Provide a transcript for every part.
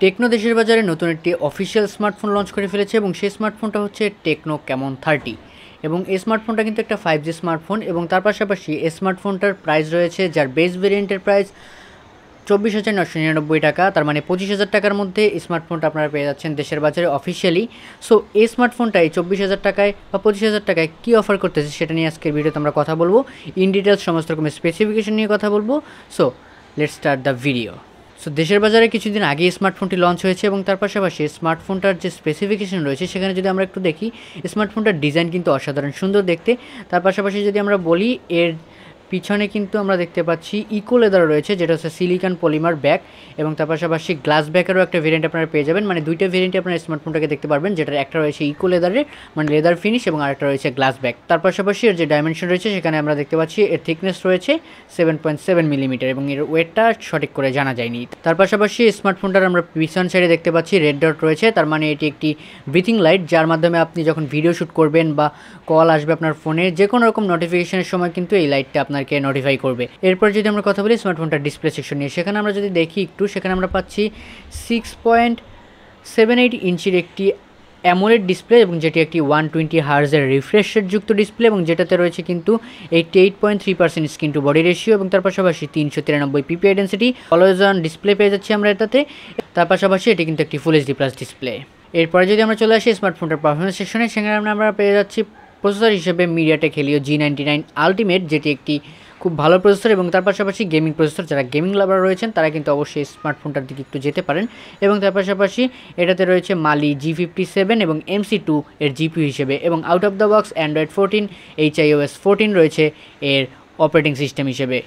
Techno দেশের বাজারে নতুন একটি অফিসিয়াল স্মার্টফোন লঞ্চ করে ফেলেছে এবং সেই স্মার্টফোনটা হচ্ছে টেকনো ক্যামন 30 এবং এই স্মার্টফোনটা কিন্তু একটা 5G স্মার্টফোন এবং তার পাশাপাশি এই স্মার্টফোনটার প্রাইস রয়েছে যার বেস ভেরিয়েন্টের প্রাইস 24,999 টাকা, তার মানে 25,000 টাকার মধ্যে এই স্মার্টফোনটা আপনারা পেয়ে যাচ্ছেন দেশের বাজারে অফিসিয়ালি। সো এই স্মার্টফোনটা এই 24,000 টাকায় বা 25,000 টাকায় কী অফার করতেছে সেটা নিয়ে আজকের ভিডিওতে আমরা কথা বলবো, ইন ডিটেলস সমস্ত রকমের স্পেসিফিকেশন নিয়ে কথা বলবো। So let's start the video. So দেশের বাজারে কিছুদিন আগে স্মার্টফোনটি লঞ্চ হয়েছে এবং তার পাশাপাশি স্মার্টফোনটার যে স্পেসিফিকেশন রয়েছে সেখানে যদি আমরা একটু দেখি, স্মার্টফোনটার ডিজাইন কিন্তু অসাধারণ সুন্দর দেখতে। তার পাশাপাশি যদি আমরা বলি, এর পিছনে কিন্তু আমরা দেখতে পাচ্ছি ইকো লেদার রয়েছে, যেটা হচ্ছে সিলিকন পলিমার ব্যাক, এবং তার পাশাপাশি গ্লাস ব্যাকেরও একটা ভেরিয়েন্ট আপনারা পেয়ে যাবেন। মানে দুইটা ভেরিয়েন্টে আপনারা স্মার্টফোনটাকে দেখতে পারবেন, যেটার একটা রয়েছে ইকো লেদারের মানে লেদার ফিনিশ এবং আরেকটা রয়েছে গ্লাস ব্যাক। তার পাশাপাশি এর যে ডাইমেনশন রয়েছে সেখানে আমরা দেখতে পাচ্ছি এর থিকনেস রয়েছে 7.7 মিলিমিটার এবং এর ওয়েটটা সঠিক করে জানা যায়নি। তার পাশাপাশি স্মার্টফোনটার আমরা পিছন সাইডে দেখতে পাচ্ছি রেড ডট রয়েছে, তার মানে এটি একটি ব্রিথিং লাইট, যার মাধ্যমে আপনি যখন ভিডিও শ্যুট করবেন বা কল আসবে আপনার ফোনে, যে কোনো রকম নোটিফিকেশনের সময় কিন্তু এই লাইটটা আপনাকে নোটিফাই করবে। এরপর যদি আমরা কথা বলি স্মার্টফোনটার ডিসপ্লে সেকশন নিয়ে, সেখানে আমরা যদি দেখি একটু, সেখানে আমরা পাচ্ছি 6.78 ইঞ্চির একটি অ্যামোলেড ডিসপ্লে এবং যেটি একটি 120 হার্জের রিফ্রেশ রেট যুক্ত ডিসপ্লে এবং যেটাতে রয়েছে কিন্তু 88.3% স্ক্রিন টু বডি রেশিও এবং তার পাশাপাশি 393 PPI density always on display পেয়ে যাচ্ছি আমরা এটাতে। তার পাশাপাশি এটি কিন্তু একটি ফুল এইচডি প্লাস ডিসপ্লে। এরপরে যদি আমরা চলে আসি স্মার্টফোনটার পারফরমেন্স সেকশনে, সেখানে আমরা পেয়ে যাচ্ছি প্রসেসর হিসেবে মিডিয়াটেক হেলিও G99 আলটিমেট, যেটি একটি খুব ভালো প্রসেসর এবং তার পাশাপাশি গেমিং প্রসেসর। যারা গেমিং লাভার রয়েছেন তারা কিন্তু অবশ্যই স্মার্টফোনটার দিকে একটু যেতে পারেন। এবং তার পাশাপাশি এটাতে রয়েছে মালি G57 এবং MC2 এর জিপিইউ হিসেবে, এবং out of the box Android 14 HiOS 14 রয়েছে এর অপারেটিং সিস্টেম হিসেবে।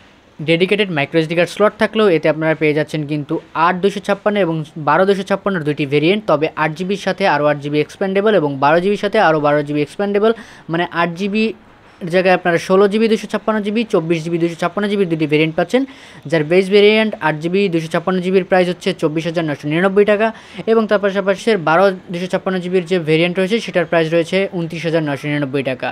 ডেডিকেটেড মাইক্রোএসডি কার্ড স্লট থাকলেও এতে আপনারা পেয়ে যাচ্ছেন কিন্তু 8/256 এবং 12/256 দুইটি ভেরিয়েন্ট, তবে 8GBর সাথে আরও 8GB এক্সপ্যান্ডেবল এবং 12GBর সাথে আরও 12GB এক্সপ্যান্ডেবল, মানে 8GB জায়গায় আপনারা 16GB 256GB 24GB 256GB দুটি ভেরিয়েন্ট পাচ্ছেন, যার বেস ভেরিয়েন্ট 8GB 256GBর প্রাইস হচ্ছে 24,999 টাকা এবং তার পাশাপাশি 12/256GBর যে ভেরিয়েন্ট রয়েছে সেটার প্রাইস রয়েছে 29,999 টাকা।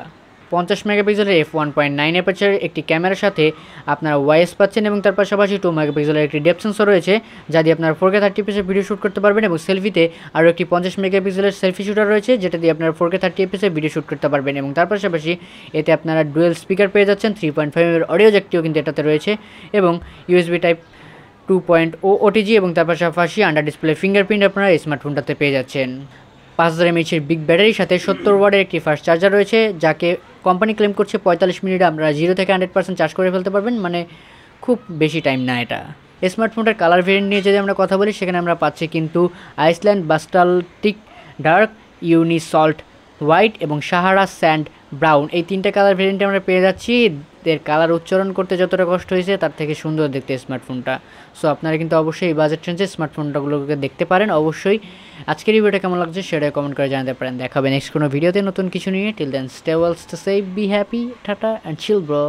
50 মেগাপিক্সেলের f1.9 অ্যাপারচারের একটি ক্যামেরার সাথে আপনারা ওয়াইএস পাচ্ছেন এবং তার পাশাপাশি 2 মেগাপিক্সেলের একটি ডেপথ সেন্সর রয়েছে, যা দিয়ে আপনারা 4K 30fps ভিডিও শ্যুট করতে পারবেন এবং সেলফিতে আরও একটি 50 মেগাপিক্সেলের সেলফি শুটার রয়েছে, যেটা দিয়ে আপনারা 4K 30fps ভিডিও শ্যুট করতে পারবেন এবং তার পাশাপাশি এতে আপনারা ডুয়েল স্পিকার পেয়ে যাচ্ছেন, 3.5 এর অডিও জ্যাকটিও কিন্তু এটাতে রয়েছে এবং USB টাইপ 2.0 OTG এবং তার পাশাপাশি আন্ডার ডিসপ্লে ফিঙ্গারপ্রিন্ট আপনারা এই স্মার্টফোনটাতে পেয়ে যাচ্ছেন। 5000 mAh বিগ ব্যাটারির সাথে 70 ওয়াটের একটি ফাস্ট চার্জার রয়েছে, যাকে কোম্পানি ক্লেম করছে 45 মিনিটে আপনারা 0 থেকে 100% চার্জ করে ফেলতে পারবেন, মানে খুব বেশি টাইম না এটা। স্মার্টফোনটার কালার ভেরিয়েন্ট নিয়ে যদি আমরা কথা বলি, সেখানে আমরা পাচ্ছি কিন্তু আইসল্যান্ড বাস্টালটিক ডার্ক, ইউনিসল্ট হোয়াইট এবং সাহারা স্যান্ড ব্রাউন, এই তিনটে কালার ভেরিয়েন্টে আমরা পেয়ে যাচ্ছি। এর কালার উচ্চারণ করতে যতটা কষ্ট হয়েছে তার থেকে সুন্দর দেখতে স্মার্টফোনটা। সো আপনারা কিন্তু অবশ্যই এই বাজেট রেঞ্জে স্মার্টফোনটাগুলোকে দেখতে পারেন। অবশ্যই আজকের ভিডিওটা কেমন লাগছে সেটা কমেন্ট করে জানাতে পারেন। দেখাবে নেক্সট কোনো ভিডিওতে নতুন কিছু নিয়ে। Till then stay well, stay safe, be happy, tata and chill bro.